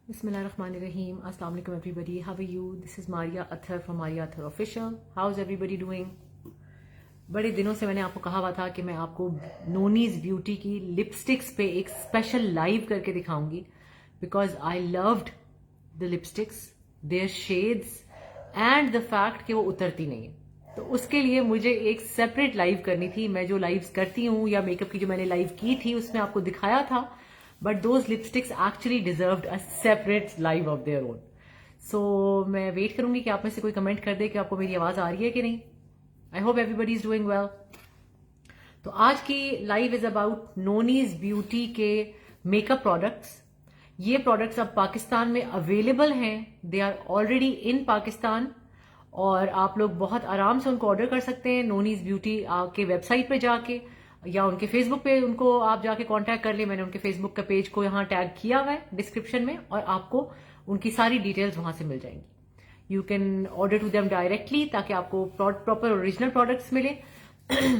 Bismillahirrahmanirrahim. Assalamu alaikum everybody. How are you? This is Maria Athar from Maria Athar Official. How's everybody doing? बड़े दिनों से मैंने आपको कहा हुआ था कि मैं आपको नोनीज ब्यूटी की लिपस्टिक्स पे एक स्पेशल लाइव करके दिखाऊंगी because I loved the lipsticks, their shades and the fact कि वो उतरती नहीं है। तो उसके लिए मुझे एक सेपरेट लाइव करनी थी। मैं जो लाइव्स करती हूँ या मेकअप की जो मैंने लाइव की थी उसमें आपको दिखाया था, but those lipsticks actually deserved a separate live of their own. So मैं वेट करूंगी कि आप में से कोई कमेंट कर दे कि आपको मेरी आवाज आ रही है कि नहीं। I hope everybody is doing well. तो आज की live is about Nonie's beauty के मेकअप प्रोडक्ट्स। ये प्रोडक्ट्स अब पाकिस्तान में अवेलेबल हैं, they are already in Pakistan और आप लोग बहुत आराम से उनको ऑर्डर कर सकते हैं नोनीज ब्यूटी के वेबसाइट पे जाके या उनके फेसबुक पे उनको आप जाके कांटेक्ट कर ले। मैंने उनके फेसबुक का पेज को यहाँ टैग किया हुआ है डिस्क्रिप्शन में और आपको उनकी सारी डिटेल्स वहां से मिल जाएंगी। You can order to them directly ताकि आपको प्रॉपर ओरिजिनल प्रोडक्ट्स मिले।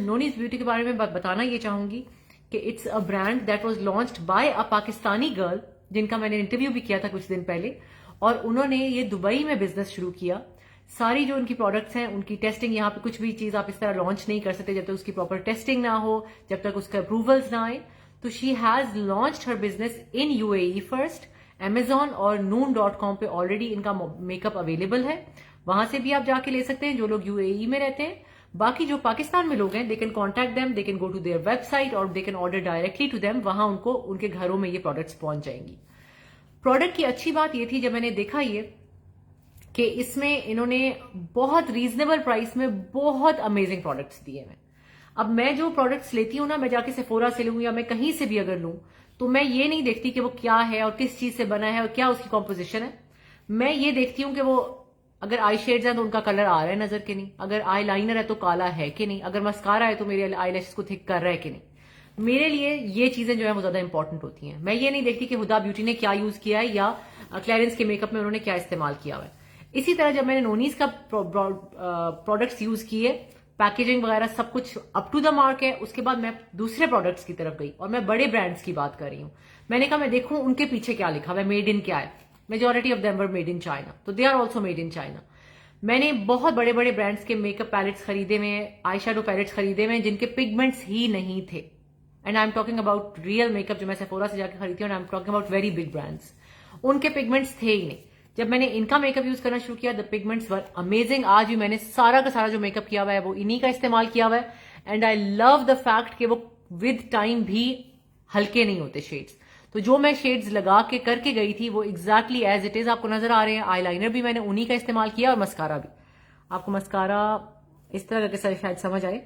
नोनीज ब्यूटी के बारे में बताना ये चाहूंगी कि it's a brand that was launched by a Pakistani girl जिनका मैंने इंटरव्यू भी किया था कुछ दिन पहले, और उन्होंने ये दुबई में बिजनेस शुरू किया। सारी जो उनकी प्रोडक्ट्स हैं उनकी टेस्टिंग, यहाँ पे कुछ भी चीज आप इस तरह लॉन्च नहीं कर सकते जब तक उसकी प्रॉपर टेस्टिंग ना हो, जब तक उसका अप्रूवल्स ना आए। तो she has launched her business in UAE first. Amazon और noon.com पे ऑलरेडी इनका मेकअप अवेलेबल है, वहां से भी आप जाके ले सकते हैं जो लोग यूएई में रहते हैं। बाकी जो पाकिस्तान में लोग हैं they can contact them, they can go to their website और they can order directly to them. वहां उनको उनके घरों में ये प्रोडक्ट्स पहुंच जाएंगी। प्रोडक्ट की अच्छी बात ये थी जब मैंने देखा ये कि इसमें इन्होंने बहुत रीजनेबल प्राइस में बहुत अमेजिंग प्रोडक्ट्स दिए हैं। अब मैं जो प्रोडक्ट्स लेती हूँ ना, मैं जाके सेफोरा से लूँ या मैं कहीं से भी अगर लूँ तो मैं ये नहीं देखती कि वो क्या है और किस चीज से बना है और क्या उसकी कॉम्पोजिशन है। मैं ये देखती हूँ कि वो अगर आई शेड्स हैं तो उनका कलर आ रहा है नजर के नहीं, अगर आई लाइनर है तो काला है कि नहीं, अगर मस्कारा है तो मेरे आई लैशेस को थिक कर रहा है कि नहीं। मेरे लिए ये चीजें जो है वो ज्यादा इंपॉर्टेंट होती हैं। मैं ये नहीं देखती कि हुदा ब्यूटी ने क्या यूज किया है या क्लैरेंस के मेकअप में उन्होंने क्या इस्तेमाल किया हुआ है। इसी तरह जब मैंने नोनीस का प्रोडक्ट्स यूज किए, पैकेजिंग वगैरह सब कुछ अप टू द मार्क है, उसके बाद मैं दूसरे प्रोडक्ट्स की तरफ गई और मैं बड़े ब्रांड्स की बात कर रही हूँ। मैंने कहा मैं देखूं उनके पीछे क्या लिखा हुआ है, मेड इन क्या है। Majority of them were made in China, तो they are also made in China. मैंने बहुत बड़े बड़े ब्रांड्स के मेकअप पैलेट्स खरीदे हुए हैं, आई शेडो पैलेट्स खरीदे हुए हैं जिनके पिगमेंट्स ही नहीं थे। And I am talking about real makeup जो मैं सेफोरा से जाकर खरीदती हूँ। आई am talking about very big brands. उनके पिगमेंट्स थे ही नहीं। जब मैंने इनका मेकअप यूज करना शुरू किया, द पिगमेंट्स वर अमेजिंग। आज भी मैंने सारा का सारा जो मेकअप किया हुआ है वो इन्हीं का इस्तेमाल किया हुआ है। And I love the fact कि वो विद टाइम भी हल्के नहीं होते शेड्स। तो जो मैं शेड्स लगा के करके गई थी वो एग्जैक्टली एज इट इज आपको नजर आ रहे हैं। आई लाइनर भी मैंने उन्हीं का इस्तेमाल किया और मस्कारा भी। आपको मस्कारा इस तरह करके शायद समझ आए।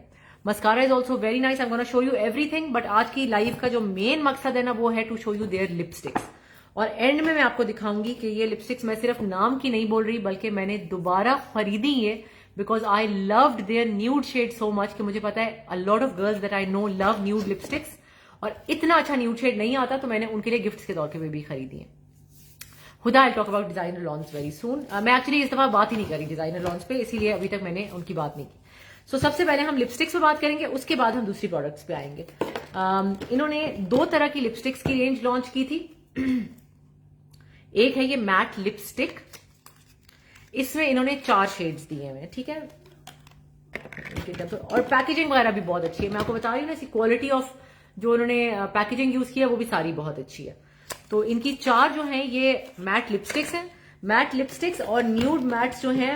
Mascara is also very nice. I am gonna show you everything, but आज की लाइव का जो मेन मकसद है ना वो है to show you their lipsticks. और एंड में मैं आपको दिखाऊंगी कि ये लिपस्टिक्स मैं सिर्फ नाम की नहीं बोल रही बल्कि मैंने दोबारा खरीदी ये because I loved their nude shade so much कि मुझे पता है a lot of girls that I know love nude lipsticks और इतना अच्छा न्यूड शेड नहीं आता, तो मैंने उनके लिए गिफ्ट्स के तौर पे भी खरीदी है। Huda I talk about designer launch very soon. मैं एक्चुअली इस दफा बात ही नहीं करी डिजाइनर लॉन्च पे, इसीलिए अभी तक मैंने उनकी बात नहीं की। सो सबसे पहले हम लिपस्टिक्स पे बात करेंगे, उसके बाद हम दूसरी प्रोडक्ट्स पे आएंगे। इन्होंने दो तरह की लिपस्टिक्स की रेंज लॉन्च की थी। एक है ये मैट लिपस्टिक, इसमें इन्होंने 4 शेड्स दिए हुए हैं, ठीक है। और पैकेजिंग वगैरह भी बहुत अच्छी है। मैं आपको बता रही हूँ ना, इसकी क्वालिटी ऑफ जो उन्होंने पैकेजिंग यूज किया वो भी सारी बहुत अच्छी है। तो इनकी 4 जो हैं ये मैट लिपस्टिक्स हैं। मैट लिपस्टिक्स और न्यूड मैट्स जो हैं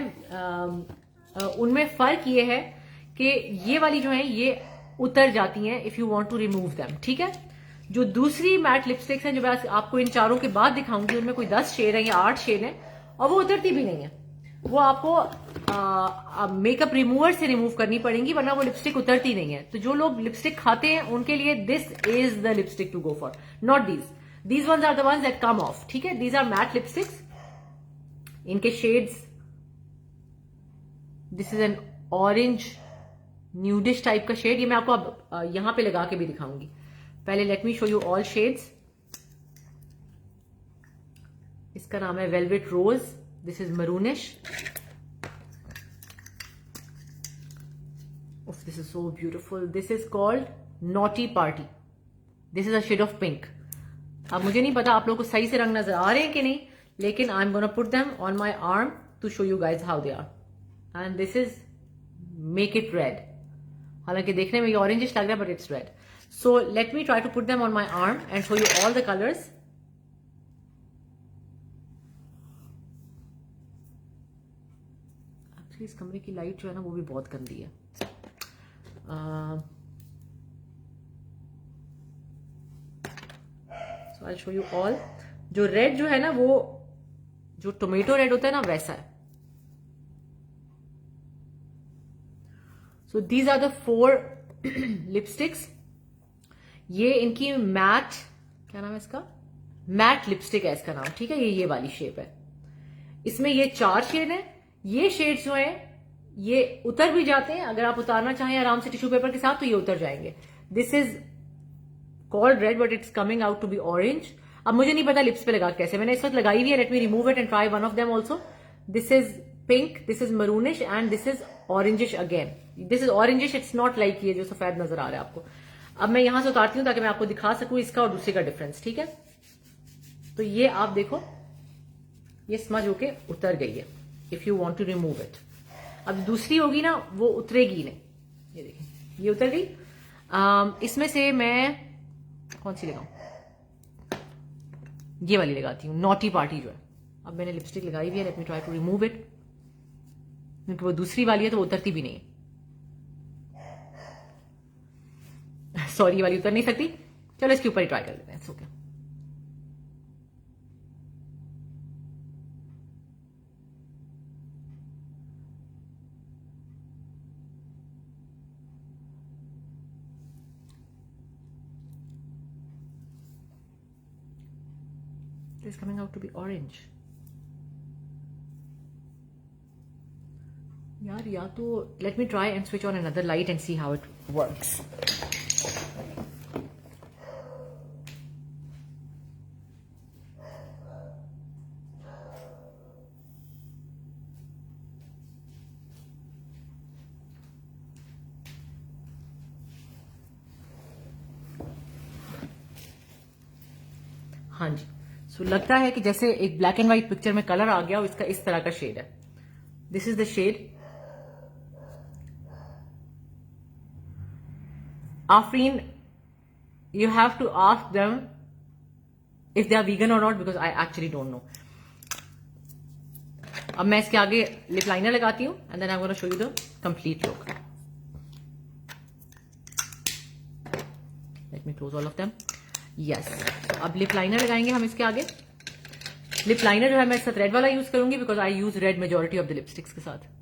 उनमें फर्क ये है कि ये वाली जो है ये उतर जाती हैं if you want to remove them, ठीक है। जो दूसरी मैट लिपस्टिक्स हैं जो मैं आपको इन चारों के बाद दिखाऊंगी, उनमें कोई 10 शेड है या 8 शेड है और वो उतरती भी नहीं है। वो आपको मेकअप रिमूवर से रिमूव करनी पड़ेंगी वरना वो लिपस्टिक उतरती नहीं है। तो जो लोग लिपस्टिक खाते हैं उनके लिए this is the lipstick to go for, not these ones are the ones that come off, ठीक है। These are matte lipsticks. इनके shades, this is an orange nudish type का शेड। ये मैं आपको अब यहां पे लगा के भी दिखाऊंगी। पहले let me show you all shades. इसका नाम है velvet rose, this is maroonish. This is so beautiful. This is called naughty party, this is a shade of pink. अब मुझे नहीं पता आप लोगों को सही से रंग नजर आ रहे हैं कि नहीं, लेकिन I am gonna put them on my arm to show you guys how they are. And this is make it red. हालांकि देखने में ये ऑरेंजिश लग रहा है but it's red. So let me try to put them on my arm and show you all the colours. Actually इस कमरे की लाइट जो है ना वो भी बहुत गंदी है. सो आई शो यू ऑल. जो रेड जो है ना वो जो टोमेटो रेड होता है ना वैसा है. So these are the 4 lipsticks. ये इनकी मैट, क्या नाम है इसका, मैट लिपस्टिक है इसका नाम. ठीक है, ये वाली शेप है. इसमें ये 4 शेड है. ये शेड जो है ये उतर भी जाते हैं. अगर आप उतारना चाहें आराम से टिश्यू पेपर के साथ तो ये उतर जाएंगे. This is called red but it's coming out to be orange. अब मुझे नहीं पता लिप्स पे लगा कैसे. मैंने इस वक्त लगाई हुई है. Let me remove it and try one of them also. This is pink, this is maroonish and this is orangish again. This is orangish. It's not like ये जो सफेद नजर आ रहा है आपको. अब मैं यहां से उतारती हूं ताकि मैं आपको दिखा सकूं इसका और दूसरे का डिफरेंस. ठीक है, तो ये आप देखो ये स्मज होके उतर गई है. If you want to remove it. अब दूसरी होगी ना वो उतरेगी नहीं. ये देखिए ये उतर गई. इसमें से मैं कौन सी लगाऊं, ये वाली लगाती हूँ, नॉटी पार्टी जो है. अब मैंने लिपस्टिक लगाई हुई है. Let me try to remove it. क्योंकि वो दूसरी वाली है तो वो उतरती भी नहीं है. सॉरी, ये वाली उतर नहीं सकती. चलो इसके ऊपर ही ट्राई कर लेते हैं. Okay, is coming out to be orange. यार या तो let me try and switch on another light and see how it works. हाँ जी. सो लगता है कि जैसे एक ब्लैक एंड व्हाइट पिक्चर में कलर आ गया हो. इसका इस तरह का शेड है. This is the shade. Afreen, you have to ask them if they are vegan or not because I actually don't know. अब मैं इसके आगे लिप लाइनर लगाती हूँ and then I'm going to show you the complete look. Let me close all of them. Yes. So अब lip liner लगाएंगे हम इसके आगे. लिप लाइनर जो है मैं इस साथ रेड वाला यूज करूंगी because I use red majority of the lipsticks के साथ.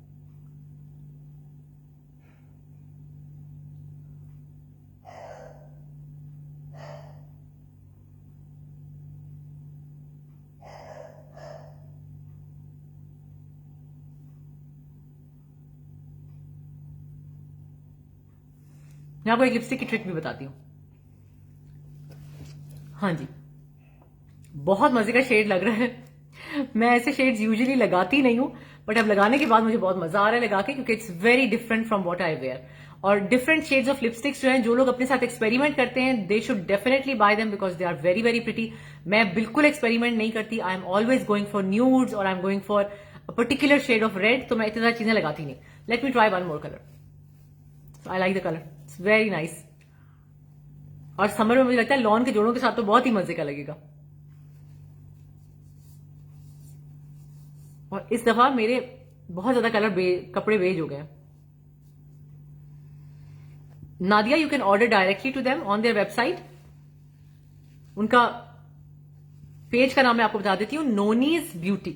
मैं आपको एक लिपस्टिक की ट्रिक भी बताती हूँ. हाँ जी, बहुत मजे का शेड लग रहा है. मैं ऐसे शेड्स यूजुअली लगाती नहीं हूँ बट अब लगाने के बाद मुझे बहुत मजा आ रहा है लगा के क्योंकि it's very different from what I wear. और डिफरेंट शेड्स ऑफ लिपस्टिक्स जो हैं जो लोग अपने साथ एक्सपेरिमेंट करते हैं they should definitely buy them because they are very very pretty. मैं बिल्कुल एक्सपेरिमेंट नहीं करती. I am always going for nudes और I am going for a particular shade of red. तो मैं इतनी सारी चीजें लगाती नहीं. Let me try one more colour. I like the colour. It's very nice. और समर में मुझे लगता है लॉन के जोड़ों के साथ तो बहुत ही मजे का लगेगा. और इस दफा मेरे बहुत ज्यादा कपड़े बेज हो गए. Nadia, you can order directly to them on their website. उनका पेज का नाम मैं आपको बता देती हूँ, Nonie's beauty.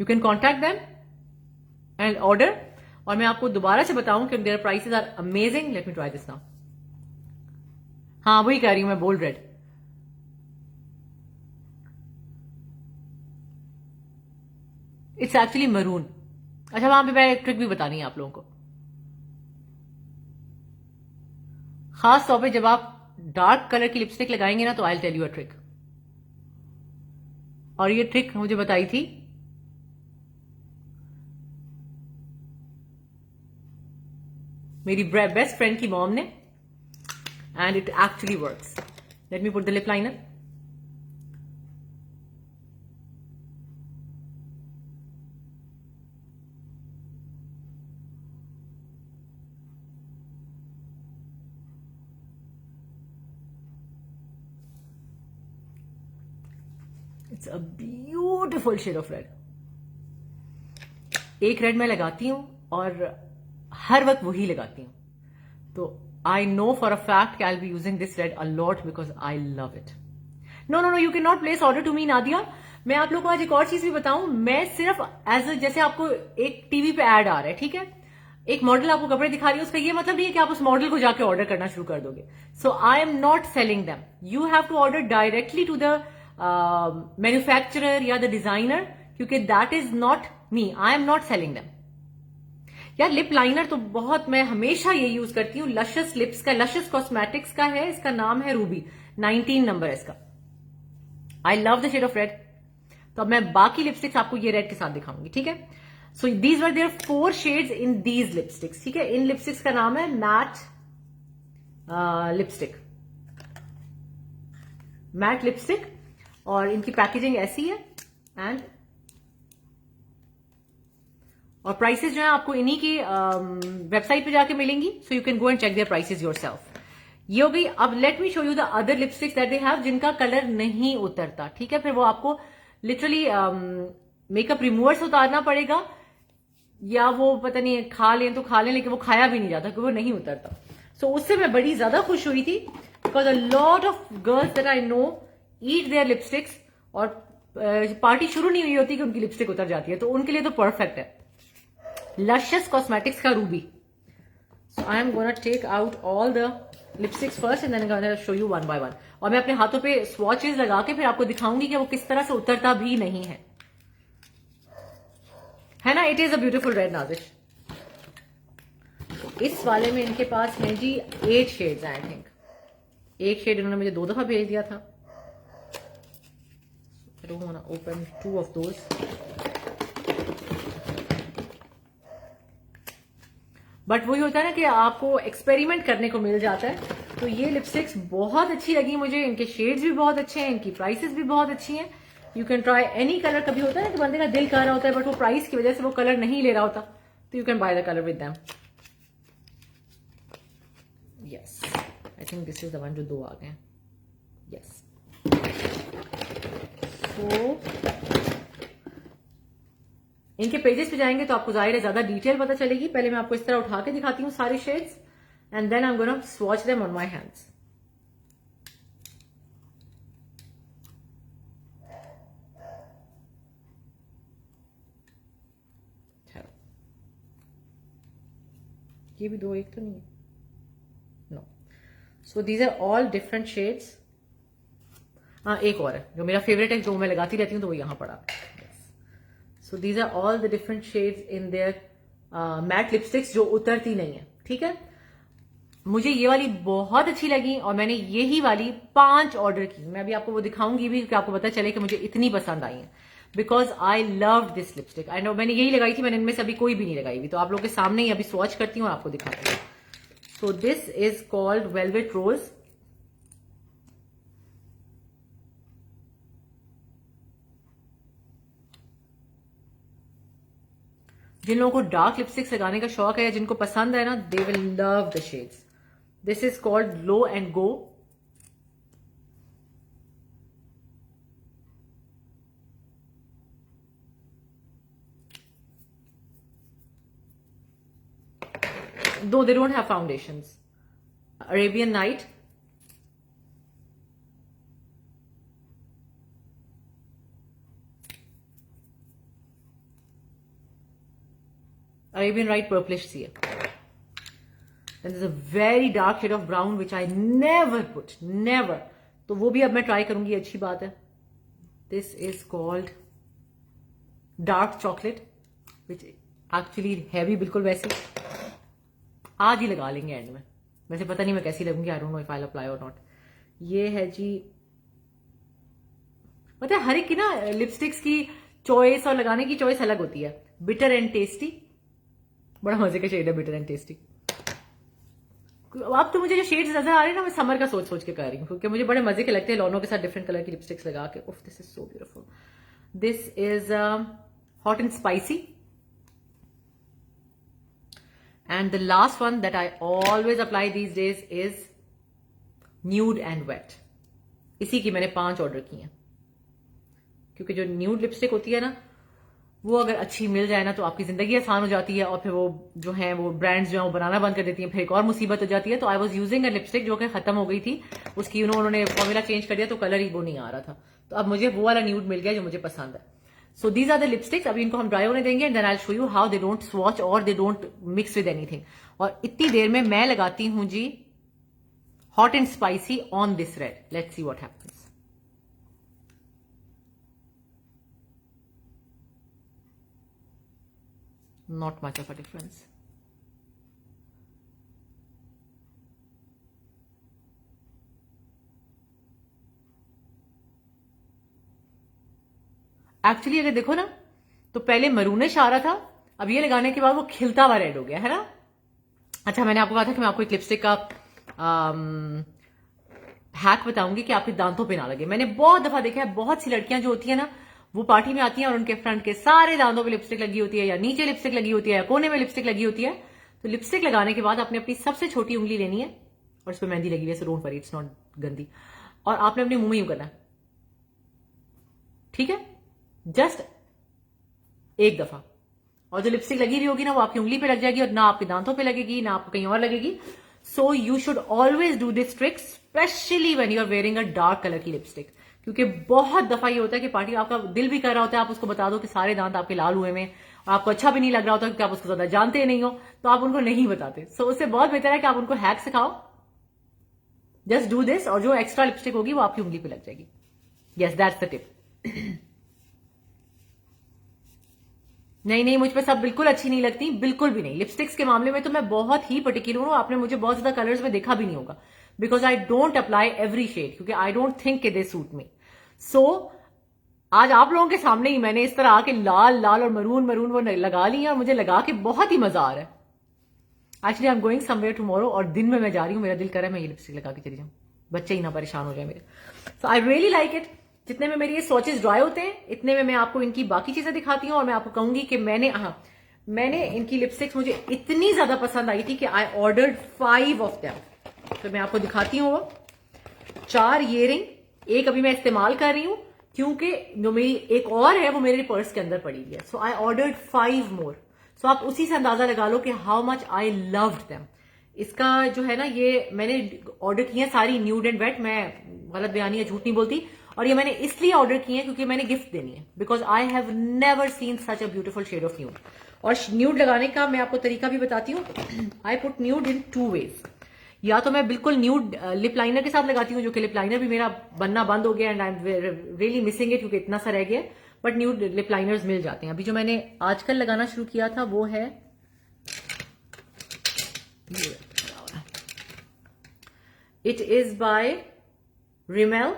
You can contact them and order. और मैं आपको दोबारा से बताऊं कि their prices are amazing. Let me try this now. हाँ वही कह रही हूं मैं, bold red. It's actually maroon. अच्छा, वहां पे मैं एक ट्रिक भी बतानी है आप लोगों को. खास तौर पे जब आप डार्क कलर की लिपस्टिक लगाएंगे ना तो I will tell you a trick. और ये ट्रिक मुझे बताई थी मेरी बेस्ट फ्रेंड की मॉम ने and it actually works. Let me put the lip liner. It's a beautiful shade of red. एक रेड मैं लगाती हूं और हर वक्त वही लगाती हूं, तो I know for a fact कि I be using this red a lot because I love it. No no no, you can not place order to me Nadia. मैं आप लोग को आज एक और चीज भी बताऊं, मैं सिर्फ जैसे आपको एक टीवी पे एड आ रहा है, ठीक है, एक मॉडल आपको कपड़े दिखा रही है, उसका ये मतलब नहीं है कि आप उस मॉडल को जाके ऑर्डर करना शुरू कर दोगे। So I am not selling them, you have to order directly to the manufacturer या द डिजाइनर, क्योंकि that is not me, I am not selling them. यार लिप लाइनर तो बहुत मैं हमेशा ये यूज करती हूँ, लशस लिप्स का, लशस कॉस्मेटिक्स का है, इसका नाम है रूबी, 19 नंबर है इसका। I love the shade of red. तो अब मैं बाकी लिपस्टिक्स आपको ये रेड के साथ दिखाऊंगी, ठीक है। So these were there 4 shades in these lipsticks, ठीक है। इन लिपस्टिक्स का नाम है मैट लिपस्टिक, मैट लिपस्टिक, और इनकी पैकेजिंग ऐसी है एंड और प्राइसेस जो है आपको इन्हीं की वेबसाइट पे जाके मिलेंगी, so you can go and check their prices yourself. ये हो गई। अब let me show you the other lipsticks that they have जिनका कलर नहीं उतरता, ठीक है। फिर वो आपको लिटरली मेकअप रिमूवर से उतारना पड़ेगा, या वो पता नहीं खा लें तो खा लें, लेकिन वो खाया भी नहीं जाता क्योंकि वो नहीं उतरता। सो उससे मैं बड़ी ज्यादा खुश हुई थी, because a lot of girls that I no eat there lipsticks, और पार्टी शुरू नहीं हुई होती कि उनकी लिपस्टिक उतर जाती है, तो उनके लिए तो परफेक्ट है। लशस कॉस्मेटिक्स का ruby. So I am gonna take out all the lipsticks first and then gonna show you one by one, और मैं अपने हाथों पे स्वॉचेस लगा के फिर आपको दिखाऊंगी कि वो किस तरह से उतरता भी नहीं है ना। It is a beautiful red Nazish. इस वाले में इनके पास है जी 8 शेड्स, आई थिंक। एक शेड इन्होंने मुझे 2 दफा भेज दिया था। I don't want to open 2 of those. But वही होता है ना कि आपको एक्सपेरिमेंट करने को मिल जाता है। तो ये लिपस्टिक्स बहुत अच्छी लगी मुझे, इनके शेड्स भी बहुत अच्छे हैं, इनकी प्राइसेस भी बहुत अच्छी हैं। You can try any colour. कभी होता है ना कि बंदे का दिल कर रहा होता है बट वो प्राइस की वजह से वो कलर नहीं ले रहा होता, तो you can by the colour with them. Yes, I think this is the one जो 2 आ गए हैं। यस, सो इनके पेजेस पे जाएंगे तो आपको जाहिर है ज्यादा डिटेल पता चलेगी। पहले मैं आपको इस तरह उठा के दिखाती हूँ सारे shades, and then I am gonna swatch them on my hands. ये भी 2 एक तो नहीं है, no. So these are all different shades. हाँ, एक और है जो मेरा फेवरेट है, जो मैं लगाती रहती हूँ, तो वो यहां पड़ा है। So these are all the different shades in their matte lipsticks जो उतरती नहीं है, ठीक है। मुझे ये वाली बहुत अच्छी लगी और मैंने यही वाली 5 ऑर्डर की। मैं अभी आपको वो दिखाऊंगी भी कि आपको पता चले कि मुझे इतनी पसंद आई है, because I love this lipstick. I know मैंने यही लगाई थी, मैंने इनमें से अभी कोई भी नहीं लगाई हुई, तो आप लोगों के सामने ही अभी स्वॉच करती हूँ और आपको दिखाती हूँ। So this is called velvet rose. जिन लोगों को डार्क लिपस्टिक्स लगाने का शौक है या जिनको पसंद है ना, they will love the shades. This is called glow and go. Though they don't have foundations. Arabian Night. Arabian Night purplish सी है. Then there's a very dark shade of brown which I never put. Never. तो वो भी अब मैं try करूंगी, अच्छी बात है. This is called dark chocolate, which actually heavy बिल्कुल वैसी. आज ही लगा लेंगे एंड में. वैसे पता नहीं मैं कैसी लगूंगी. I don't know if I apply और नॉट. ये है जी, पता है हर एक की ना लिपस्टिक्स की चॉइस और लगाने की चॉइस अलग होती है. बिटर एंड टेस्टी, बड़ा मजे का शेड है बिटर एंड टेस्टी. अब तो मुझे जो शेड्स नजर आ रहे हैं ना, मैं समर का सोच सोच के कर रही हूँ क्योंकि मुझे बड़े मजे के लगते हैं लॉनो के साथ डिफरेंट कलर की लिपस्टिक्स लगा के. उफ, this is so beautiful. This is hot and spicy. And the last one that I always apply these days is nude and wet. इसी की मैंने 5 ऑर्डर किए हैं. क्योंकि जो न्यूड लिपस्टिक होती है ना, वो अगर अच्छी मिल जाए ना तो आपकी जिंदगी आसान हो जाती है, और फिर वो जो है वो ब्रांड्स जो है वो बनाना बंद कर देती हैं, फिर एक और मुसीबत हो जाती है। तो I was using a lipstick जो कि खत्म हो गई थी, उसकी उन्होंने फॉर्मूला चेंज कर दिया तो कलर ही वो नहीं आ रहा था, तो अब मुझे वो वाला न्यूड मिल गया जो मुझे पसंद है। So these are the lipsticks. अभी इनको हम ड्राई होने देंगे and then I show you how they don't swatch और they don't mix with anything. और इतनी देर में मैं लगाती हूं जी hot and spicy on this red. Let's see what happens. Not much of a difference. Actually अगर देखो ना तो पहले मरूनिश आ रहा था, अब ये लगाने के बाद वो खिलता हुआ रेड हो गया है ना। अच्छा, मैंने आपको कहा था कि मैं आपको एक लिपस्टिक का हैक बताऊंगी कि आपके दांतों पे ना लगे। मैंने बहुत दफा देखा है, बहुत सी लड़कियां जो होती है ना वो पार्टी में आती हैं और उनके फ्रंट के सारे दांतों पे लिपस्टिक लगी होती है, या नीचे लिपस्टिक लगी होती है, या कोने में लिपस्टिक लगी होती है। तो लिपस्टिक लगाने के बाद आपने अपनी सबसे छोटी उंगली लेनी है और इस पर मेहंदी लगी हुई है, so don't worry, it's not गंदी, और आपने अपने मुंह में यूं करना है, ठीक है, जस्ट एक दफा। और जो लिपस्टिक लगी हुई होगी ना वो आपकी उंगली पे लग जाएगी और ना आपके दांतों पे लगेगी ना आपको कहीं और लगेगी। So you should always do this trick, especially when you are wearing a dark colour की लिपस्टिक, क्योंकि बहुत दफा ये होता है कि पार्टी आपका दिल भी कर रहा होता है, आप उसको बता दो कि सारे दांत आपके लाल हुए में, और आपको अच्छा भी नहीं लग रहा होता क्योंकि आप उसको ज्यादा जानते नहीं हो, तो आप उनको नहीं बताते। सो उससे बहुत बेहतर है कि आप उनको हैक सिखाओ, जस्ट डू दिस, और जो एक्स्ट्रा लिपस्टिक होगी वो आपकी उंगली पे लग जाएगी। Yes, that's the tip. नहीं नहीं, मुझ पे सब बिल्कुल अच्छी नहीं लगती, बिल्कुल भी नहीं। लिपस्टिक्स के मामले में तो मैं बहुत ही पर्टिकुलर हूं, आपने मुझे बहुत ज्यादा कलर्स में देखा भी नहीं होगा, because I don't apply every shade, क्योंकि आई डोंट थिंक कि दे सूट मी। सो आज आप लोगों के सामने ही मैंने इस तरह आके लाल लाल और मरून मरून वो लगा ली है, और मुझे लगा के बहुत ही मजा आ रहा है। Actually I am going somewhere tomorrow, और दिन में मैं जा रही हूँ, मेरा दिल कर रहा है मैं ये लिपस्टिक लगा के चली जाऊँ, बच्चे ही ना परेशान हो जाए मेरे। सो आई रियली लाइक इट। जितने में मेरे ये स्वॉचेस ड्राई होते हैं इतने में मैं आपको इनकी बाकी चीजें दिखाती हूँ, और मैं आपको कहूंगी कि मैंने इनकी लिपस्टिक्स मुझे इतनी ज्यादा पसंद आई थी कि आई ऑर्डर्ड 5 ऑफ देम। तो मैं आपको दिखाती हूँ वो 4 ईयरिंग, एक अभी मैं इस्तेमाल कर रही हूँ क्योंकि जो मेरी एक और है वो मेरे पर्स के अंदर पड़ी हुई है। सो आई ऑर्डर्ड 5 मोर। सो आप उसी से अंदाजा लगा लो कि how much I loved them. इसका जो है ना, ये मैंने ऑर्डर किए सारी न्यूड एंड वेट, मैं गलत बयानी या झूठ नहीं बोलती, और ये मैंने इसलिए ऑर्डर किए हैं क्योंकि मैंने गिफ्ट देनी है, because I have never seen such a beautiful shade of nude. और न्यूड लगाने का मैं आपको तरीका भी बताती हूँ। I put nude in 2 ways. या तो मैं बिल्कुल न्यूड लिप लाइनर के साथ लगाती हूँ, जो कि लिप लाइनर भी मेरा बनना बंद हो गया and I am really missing it, क्योंकि इतना सा रह गया, बट न्यूड लिप लाइनर्स मिल जाते हैं। अभी जो मैंने आजकल लगाना शुरू किया था वो है इट इज बाय रिमेल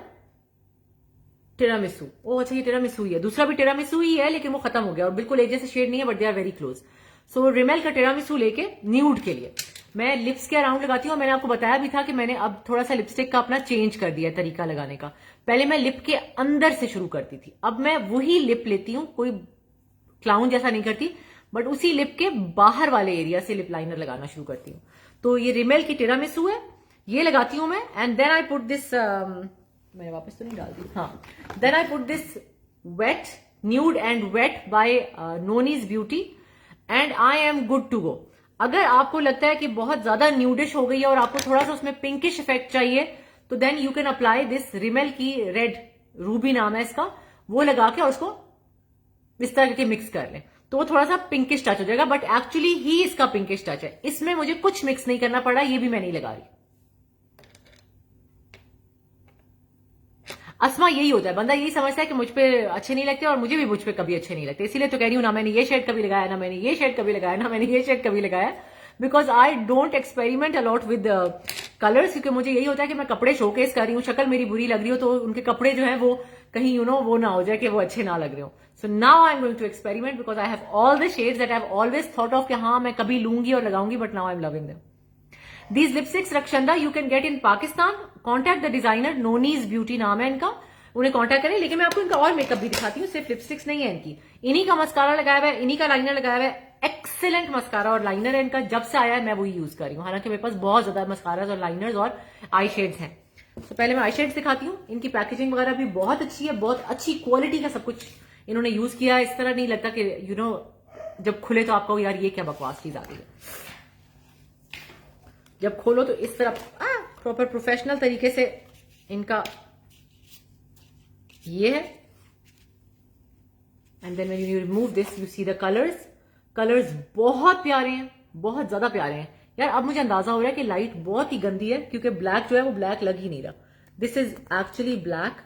टिरामिसू। ओ अच्छा, ये टिरामिसू ही है, दूसरा भी टिरामिसू ही है लेकिन वो खत्म हो गया, और बिल्कुल एक जैसे शेड नहीं है, but they are very close. So Rimmel का टिरामिसू लेके न्यूड के लिए मैं लिप्स के अराउंड लगाती हूँ। और मैंने आपको बताया भी था कि मैंने अब थोड़ा सा लिपस्टिक का अपना चेंज कर दिया तरीका लगाने का। पहले मैं लिप के अंदर से शुरू करती थी, अब मैं वही लिप लेती हूँ, कोई क्लाउन जैसा नहीं करती, बट उसी लिप के बाहर वाले एरिया से लिप लाइनर लगाना शुरू करती हूँ। तो ये रिमेल की टिरामिसू है, ये लगाती हूं मैं, and then I put this, मैंने वापस तो नहीं डाल दी, हाँ, then I put this wet nude and wet by Nonie's beauty, and I am good to go. अगर आपको लगता है कि बहुत ज्यादा न्यूडिश हो गई है और आपको थोड़ा सा उसमें पिंकिश इफेक्ट चाहिए, तो then you can apply this Rimmel की रेड रूबी नाम है इसका, वो लगा के और उसको इस तरह के मिक्स कर लें, तो वो थोड़ा सा पिंकिश टच हो जाएगा, बट एक्चुअली ही इसका पिंकिश टच है। इसमें मुझे कुछ मिक्स नहीं करना पड़ा, ये भी मैं नहीं लगा रही। अस्मा यही होता है, बंदा यही समझता है कि मुझ पे अच्छे नहीं लगते, और मुझे भी मुझ पे कभी अच्छे नहीं लगते, इसीलिए तो कह रही हूं ना मैंने ये शेड कभी लगाया, ना मैंने ये शेड कभी लगाया, ना मैंने ये शेड कभी लगाया, because I don't experiment a lot with colours, क्योंकि मुझे यही होता है कि मैं कपड़े शोकेस कर रही हूँ, शक्ल मेरी बुरी लग रही हो तो उनके कपड़े जो है वो कहीं वो ना हो जाए कि वो अच्छे ना लग रहे हो। So now I am going to experiment, because I have all the shades that I have always thought of कि हाँ मैं कभी लूंगी और लगाऊंगी, but now I am loving them. These lipsticks Rakhshanda you can get in Pakistan. Contact the designer, Noni's Beauty नाम है इनका, उन्हें कांटेक्ट करें। लेकिन मैं आपको इनका और मेकअप भी दिखाती हूँ, सिर्फ लिपस्टिक्स नहीं है इनकी। इन्हीं का मस्कारा लगाया हुआ है, इन्हीं का लाइनर लगाया हुआ है, एक्सेलेंट मस्कारा और लाइनर है इनका, जब से आया है मैं वही यूज कर रही हूँ। हालांकि मेरे पास बहुत ज्यादा मस्काराज और लाइनर्स और आई शेड्स हैं, तो पहले मैं आई शेड्स दिखाती हूँ। इनकी पैकेजिंग वगैरह भी बहुत अच्छी है, बहुत अच्छी क्वालिटी का सब कुछ इन्होंने यूज किया है। इस तरह नहीं लगता कि जब खुले तो आपको यार ये क्या बकवास चीज आ गई है। जब खोलो तो इस तरह प्रॉपर प्रोफेशनल तरीके से इनका ये है। And then when you remove this you see the colours बहुत प्यारे हैं, बहुत ज्यादा प्यारे हैं यार। अब मुझे अंदाजा हो रहा है कि लाइट बहुत ही गंदी है, क्योंकि ब्लैक जो है वो ब्लैक लग ही नहीं रहा। This is actually black,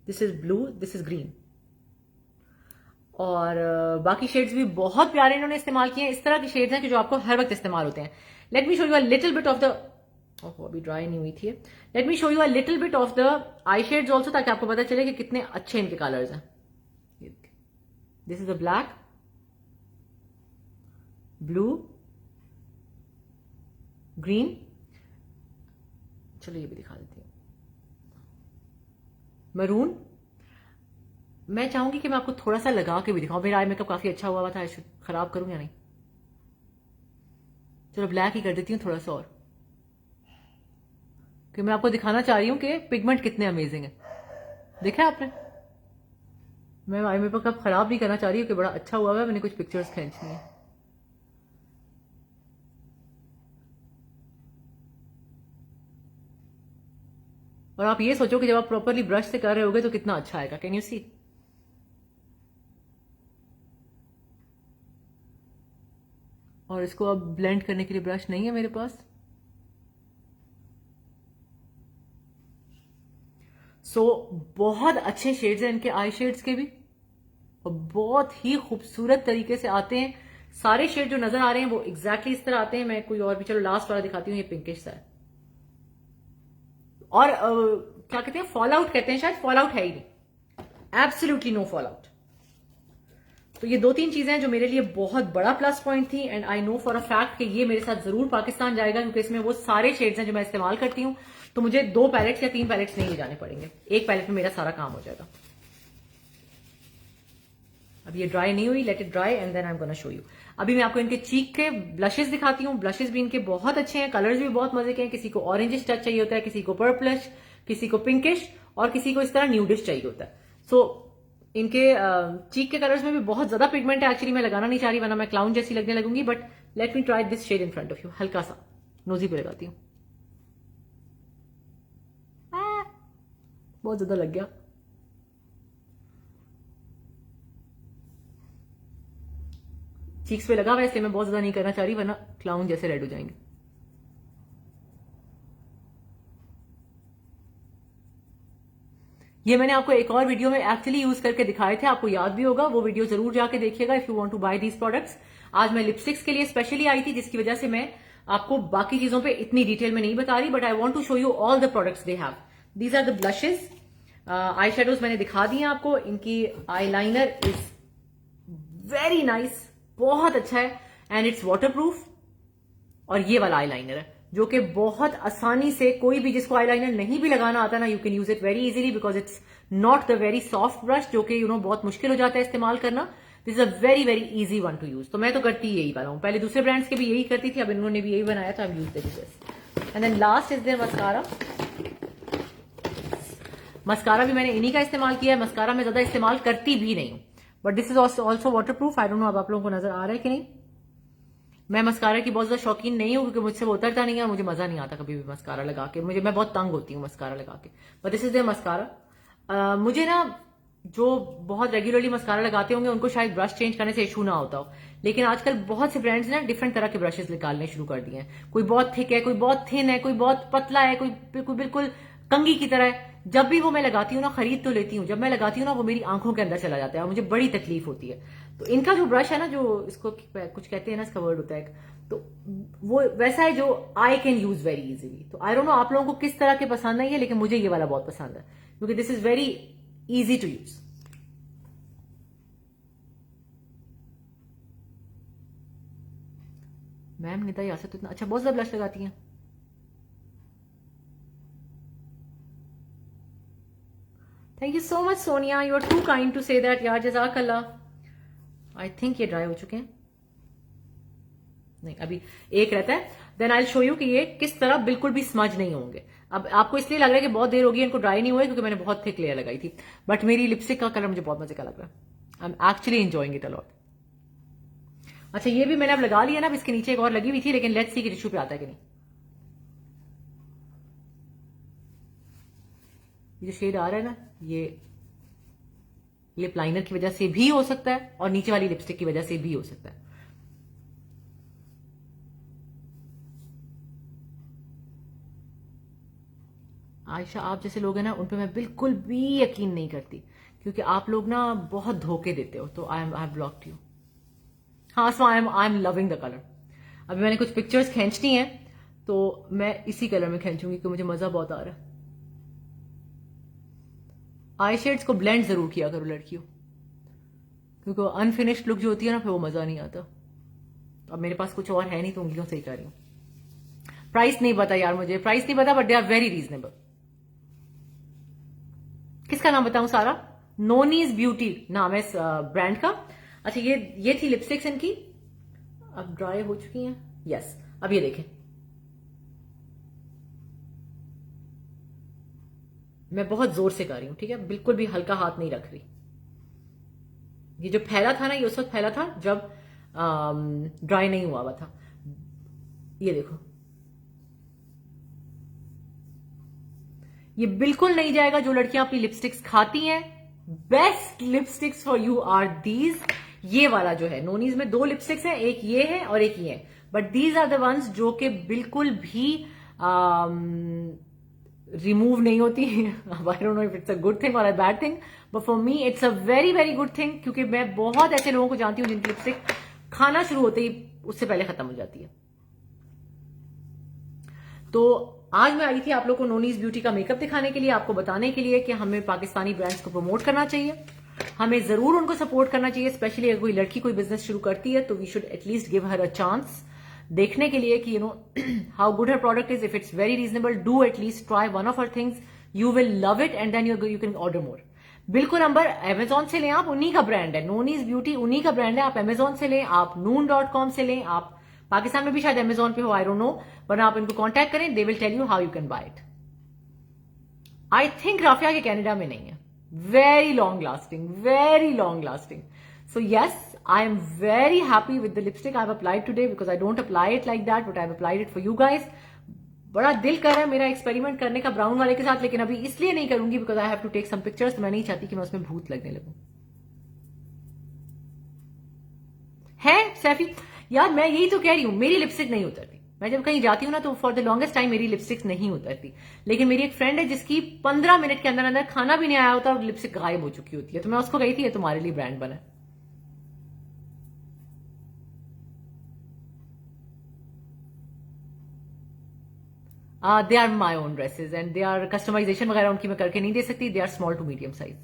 this is blue, this is green. और बाकी शेड्स भी बहुत प्यारे इन्होंने इस्तेमाल किए हैं। इस तरह के शेड्स हैं कि जो आपको हर वक्त इस्तेमाल होते हैं। Let me show you a little bit of the, oh अभी ड्राई नहीं हुई थी। Let me show you a little bit of the eye shades also, ताकि आपको पता चले कि कितने अच्छे इनके कलर्स हैं। This is a black, blue, green. चलो ये भी दिखा देती हूँ, मरून। मैं चाहूंगी कि मैं आपको थोड़ा सा लगा के भी दिखाऊं। मेरा आई मेकअप काफी अच्छा हुआ था, खराब करूं या नहीं? चलो ब्लैक ही कर देती हूँ थोड़ा सा और, कि मैं आपको दिखाना चाह रही हूं कि पिगमेंट कितने अमेजिंग है। देखा आपने? मैं आई मेकअप खराब नहीं करना चाह रही हूँ कि बड़ा अच्छा हुआ है। मैंने कुछ पिक्चर्स खींचनी है। और आप ये सोचो कि जब आप प्रॉपरली ब्रश से कर रहे होगे तो कितना अच्छा आएगा। Can you see? और इसको अब ब्लेंड करने के लिए ब्रश नहीं है मेरे पास। बहुत अच्छे शेड्स हैं इनके, आई शेड्स के भी, और बहुत ही खूबसूरत तरीके से आते हैं। सारे शेड जो नजर आ रहे हैं वो एग्जैक्टली इस तरह आते हैं। मैं कोई और भी, चलो लास्ट वाला दिखाती हूँ। ये पिंकिश सा है, और क्या कहते हैं, फॉल आउट कहते हैं शायद। फॉल आउट है ही नहीं, एब्सोल्युटली नो फॉल आउट। तो ये 2-3 चीजें हैं जो मेरे लिए बहुत बड़ा प्लस पॉइंट थी। And I know for a fact कि ये मेरे साथ जरूर पाकिस्तान जाएगा, क्योंकि इसमें वो सारे शेड्स हैं जो मैं इस्तेमाल करती हूँ। तो मुझे 2 पैलेट्स या 3 पैलेट्स नहीं ले जाने पड़ेंगे, एक पैलेट में मेरा सारा काम हो जाएगा। अब ये ड्राई नहीं हुई, let it dry and then I am gonna show you. अभी मैं आपको इनके चीक के ब्लशेस दिखाती हूँ। ब्लशेस भी इनके बहुत अच्छे हैं, कलर्स भी बहुत मजे के हैं। किसी को ऑरेंजिश टच चाहिए होता है, किसी को पर्पलिश, किसी को पिंकिश, और किसी को इस तरह न्यूडिश चाहिए होता है। इनके चीक के कलर्स में भी बहुत ज्यादा पिगमेंट है। एक्चुअली मैं लगाना नहीं चाह रही, वरना मैं क्लाउन जैसी लगने लगूंगी। But let me try this shade in front of you. हल्का सा नोजी पे लगाती हूँ। बहुत ज्यादा लग गया। चीक्स पे लगा हुआ है, इसलिए मैं बहुत ज्यादा नहीं करना चाह रही, वरना क्लाउन जैसे रेड हो जाएंगे। ये मैंने आपको एक और वीडियो में एक्चुअली यूज करके दिखाए थे, आपको याद भी होगा। वो वीडियो जरूर जाके देखिएगा if you want to buy these products. आज मैं लिपस्टिक्स के लिए स्पेशली आई थी, जिसकी वजह से मैं आपको बाकी चीजों पे इतनी डिटेल में नहीं बता रही, but I want to show you all the products they have. These are the blushes. Eye shadows मैंने दिखा दी हैं आपको। इनकी eye liner is very nice, बहुत अच्छा है, एंड इट्स वाटरप्रूफ। और ये वाला आई लाइनर है जो कि बहुत आसानी से, कोई भी जिसको आई लाइनर नहीं भी लगाना आता ना, you can use it very easily, because it's not the very soft brush जो कि बहुत मुश्किल हो जाता है इस्तेमाल करना। This is a very very easy one two use. तो मैं तो करती यही वाला हूं। पहले दूसरे ब्रांड्स के भी यही करती थी, अब इन्होंने भी यही बनाया था, अब use this. And then last is their mascara. Mascara भी मैंने इन्हीं का इस्तेमाल किया है। मस्कारा मैं ज्यादा इस्तेमाल करती भी नहीं हूं, but this is also water proof. I don't no अब आप लोगों को नजर आ रहा है कि नहीं। मैं मस्कारा की बहुत ज्यादा शौकीन नहीं हूं, क्योंकि मुझसे वो उतरता नहीं है और मुझे मजा नहीं आता कभी भी मस्कारा लगा के। मैं बहुत तंग होती हूँ मस्कारा लगा के। But this is the mascara. मुझे ना, जो बहुत रेगुलरली मस्कारा लगाते होंगे उनको शायद ब्रश चेंज करने से इशू ना होता हो, लेकिन आजकल बहुत से ब्रांड्स ने डिफरेंट तरह के ब्रशेस निकालने शुरू कर दिए हैं। कोई बहुत थिक है, कोई बहुत थिन है, कोई बहुत पतला है, कोई बिल्कुल कंगी की तरह है। जब भी वो मैं लगाती हूँ ना, खरीद तो लेती हूँ, जब मैं लगाती हूँ ना वो मेरी आंखों के अंदर चला जाता है और मुझे बड़ी तकलीफ होती है। तो इनका जो ब्रश है ना, जो इसको कुछ कहते हैं ना, इसका वर्ड होता है, तो वो वैसा है जो I can use very easily. तो आई डोंट नो आप लोगों को किस तरह के पसंद है ये, लेकिन मुझे ये वाला बहुत पसंद है, क्योंकि this is very easy to use. Ma'am Nita Yasir तो इतना अच्छा बहुत ज्यादा ब्लश लगाती हैं। Thank you so much Sonia, you are too kind to say that यार, जज़ाकल्लाह। आई थिंक ये ड्राई हो चुके हैं, नहीं अभी एक रहता है। देन आई शो यू कि ये किस तरह बिल्कुल भी स्मज नहीं होंगे। अब आपको इसलिए लग रहा है कि बहुत देर होगी इनको ड्राई नहीं हुए क्योंकि मैंने बहुत थिक लेयर लगाई थी, बट मेरी लिपस्टिक का कलर मुझे बहुत मजे का लग रहा है। I am actually enjoying it a lot. अच्छा ये भी मैंने अब लगा लिया ना, अब इसके नीचे एक और लगी हुई थी, लेकिन लेट्स सी कि टिश्यू पे आता है कि नहीं। ये जो शेड आ रहा है ना, ये लिप लाइनर की वजह से भी हो सकता है और नीचे वाली लिपस्टिक की वजह से भी हो सकता है। आयशा आप जैसे लोग हैं ना, उन पे मैं बिल्कुल भी यकीन नहीं करती, क्योंकि आप लोग ना बहुत धोखे देते हो, तो आई ब्लॉक्ड यू। हाँ so I am loving the colour. अभी मैंने कुछ पिक्चर्स खींचनी है तो मैं इसी कलर में खींचूंगी क्योंकि मुझे मजा बहुत आ रहा है। आई शेड्स को ब्लेंड जरूर किया करो लड़कियों, क्योंकि अनफिनिश्ड लुक जो होती है ना, फिर वो मजा नहीं आता। अब मेरे पास कुछ और है नहीं तो उंगलियों से ही कर रही हूँ। प्राइस नहीं पता यार, मुझे प्राइस नहीं पता, but they are very reasonable. किसका नाम बताऊं? सारा नोनीज ब्यूटी नाम है ब्रांड का। अच्छा ये थी लिपस्टिक्स इनकी, अब ड्राई हो चुकी हैं। यस अब ये देखें, मैं बहुत जोर से कर रही हूं, ठीक है, बिल्कुल भी हल्का हाथ नहीं रख रही। ये जो फैला था ना, ये उस वक्त फैला था जब ड्राई नहीं हुआ था। ये देखो, ये बिल्कुल नहीं जाएगा। जो लड़कियां अपनी लिपस्टिक्स खाती हैं, best lipsticks for you are these. ये वाला जो है, नोनीज में 2 लिपस्टिक्स हैं, एक ये है और एक ये है, but these are the ones जो कि बिल्कुल भी रिमूव नहीं होती। I don't know if it's a good thing और a bad thing, but for me it's a very very good thing, क्योंकि मैं बहुत ऐसे लोगों को जानती हूँ जिनकी लिपस्टिक खाना शुरू होते ही उससे पहले खत्म हो जाती है। तो आज मैं आई थी आप लोग को नोनीज ब्यूटी का मेकअप दिखाने के लिए, आपको बताने के लिए कि हमें पाकिस्तानी ब्रांड्स को प्रमोट करना चाहिए, हमें जरूर उनको सपोर्ट करना चाहिए, स्पेशली अगर कोई लड़की कोई बिजनेस शुरू करती है तो we should at least give her a chance देखने के लिए कि you know how good her product is. If it's very reasonable, do at least try one of her things, you will love it and then you can order more. बिल्कुल Amber Amazon से लें, आप उन्हीं का ब्रांड है, नोनीज beauty उन्हीं का brand है। आप अमेजोन से लें, आप noon.com से लें, आप पाकिस्तान में भी शायद अमेजोन पे हो, आई डोंट नो, बट आप इनको कांटेक्ट करें, they will tell you how you can buy it. I think Rafia के कनाडा में नहीं है। Very long lasting, very long lasting. So yes, I am very happy with the lipstick I have applied today, because I don't apply it like that, but I have applied it for you guys. बड़ा दिल कर रहा है मेरा experiment करने का brown वाले के साथ, लेकिन अभी इसलिए नहीं करूंगी because I have to take some pictures. मैं नहीं चाहती कि मैं उसमें भूत लगने लगूं। है सैफी यार, मैं यही तो कह रही हूं, मेरी लिपस्टिक नहीं उतरती। मैं जब कहीं जाती हूं ना तो फॉर द लॉन्गेस्ट टाइम मेरी लिपस्टिक नहीं उतरती, लेकिन मेरी एक फ्रेंड है जिसकी 15 मिनट के अंदर अंदर खाना भी नहीं आया होता और लिपस्टिक गायब हो चुकी होती है, तो मैं उसको कही थी ये तुम्हारे लिए ब्रांड बना। They are my own dresses and they are customization वगैरह उनकी मैं करके नहीं दे सकती, they are small to medium size.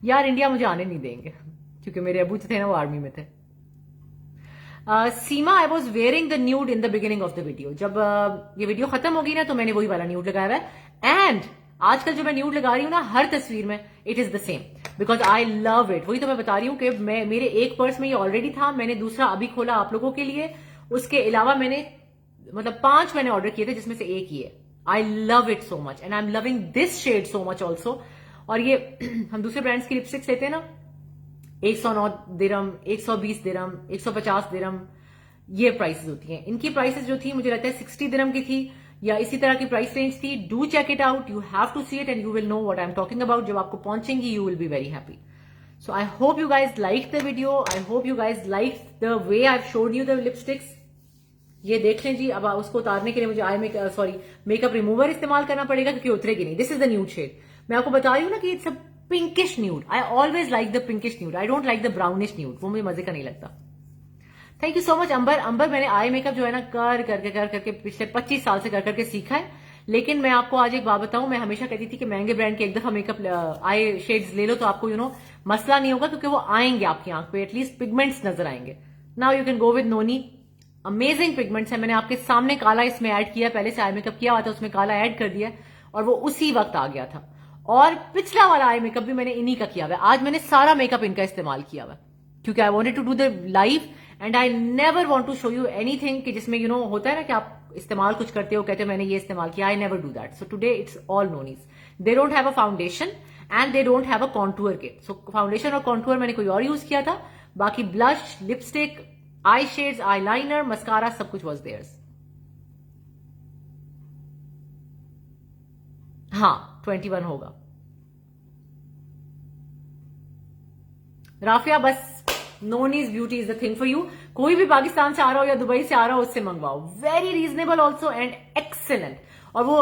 यार इंडिया मुझे आने नहीं देंगे क्योंकि मेरे अबू जो थे ना वो आर्मी में थे। Seema, I was wearing the nude in the beginning of the video. जब ये वीडियो खत्म होगी ना तो मैंने वही वाला न्यूड लगाया हुआ है, एंड आजकल जो मैं न्यूड लगा रही हूँ ना हर तस्वीर में, it is the same because I love it. वही तो मैं बता रही हूँ कि मेरे एक पर्स में ये ऑलरेडी था, मैंने दूसरा अभी खोला आप लोगों के लिए, उसके अलावा मैंने मतलब 5 मैंने ऑर्डर किए थे जिसमें से एक ही है। I love it so much and I am loving this shade so much also. और ये हम दूसरे ब्रांड्स की लिपस्टिक्स लेते हैं ना, 109 दिरम, 120 दिरम, 150 दिरम, ये प्राइसेस होती हैं। इनकी प्राइसेस जो थी मुझे लगता है 60 दिरम की थी या इसी तरह की प्राइस रेंज थी। Do check it out, you have to see it and you will know what I am talking about. जब आपको पहुंचेंगी you will be very happy. So I hope you guys like the video, I hope you guys like the way I showed you the lipsticks. ये देख लें जी। अब उसको उतारने के लिए मुझे मेकअप रिमूवर इस्तेमाल करना पड़ेगा क्योंकि उतरेगी नहीं। This is the nude shade. मैं आपको बता रही हूँ ना कि it's a pinkish nude. I always like the pinkish nude, I don't like the brownish nude, वो मुझे मजे का नहीं लगता। Thank you so much Amber. Amber मैंने आई मेकअप जो है ना कर करके पिछले 25 साल से कर करके सीखा है, लेकिन मैं आपको आज एक बात बताऊं, मैं हमेशा कहती थी कि महंगे ब्रांड के एक दफा मेकअप आई शेड्स ले लो तो आपको यू नो मसला नहीं होगा, क्योंकि वो आएंगे आपकी आंख पे, एटलीस्ट पिगमेंट्स नजर आएंगे। Now you can go with noni, amazing pigments है। मैंने आपके सामने काला इसमें ऐड किया, पहले से आई मेकअप किया हुआ था उसमें काला ऐड कर दिया और वो उसी वक्त आ गया था। और पिछला वाला आई मेकअप भी मैंने इन्हीं का किया हुआ है। आज मैंने सारा मेकअप इनका इस्तेमाल किया हुआ क्योंकि I wanted to do the live and I never want to show you anything कि जिसमें होता है ना कि आप इस्तेमाल कुछ करते हो, कहते हो मैंने ये इस्तेमाल किया. I never do that. So today it's all Nonie's. They don't have a foundation and they don't have a contour kit. So foundation और कॉन्टूर मैंने कोई और यूज किया था. बाकी blush, lipstick, eye shades, eye liner, mascara, सब कुछ was theirs. हाँ 21 होगा. राफिया बस Nonie's beauty is the thing for you. कोई भी पाकिस्तान से आ रहा हो या दुबई से आ रहा हो उससे मंगवाओ. Very reasonable also and excellent. और वो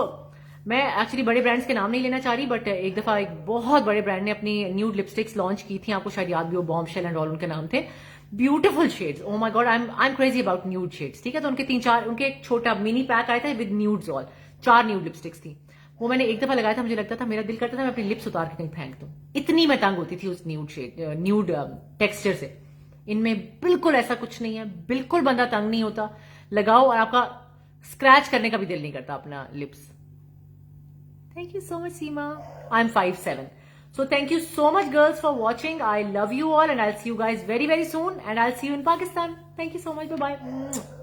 मैं एक्चुअली बड़े ब्रांड्स के नाम नहीं लेना चाह रही, बट एक दफा एक बहुत बड़े ब्रांड ने अपनी न्यूड लिपस्टिक्स लॉन्च की थी. आपको शायद याद भी हो, बॉम्बशेल एंड ऑल उनके नाम थे. Beautiful shades. Oh my God, I am crazy about nude shades. ठीक है, तो उनके 3-4 उनके एक छोटा मिनी पैक आया था with nudes all. 4 nude lipsticks थी. वो मैंने एक दफा लगाया था, मुझे लगता था, मेरा दिल करता था मैं अपनी लिप्स उतार के कहीं फेंक दूं. इतनी मैं तंग होती थी उस न्यूड टेक्सचर से. इनमें बिल्कुल ऐसा कुछ नहीं है. बिल्कुल बंदा तंग नहीं होता. लगाओ और आपका स्क्रैच करने का भी दिल नहीं करता अपना lips. Thank you so much, Seema. I'm 5'7". So thank you so much, girls, for watching. I love you all and I'll see you guys very, very soon. And I'll see you in Pakistan. Thank you so much. Bye-bye.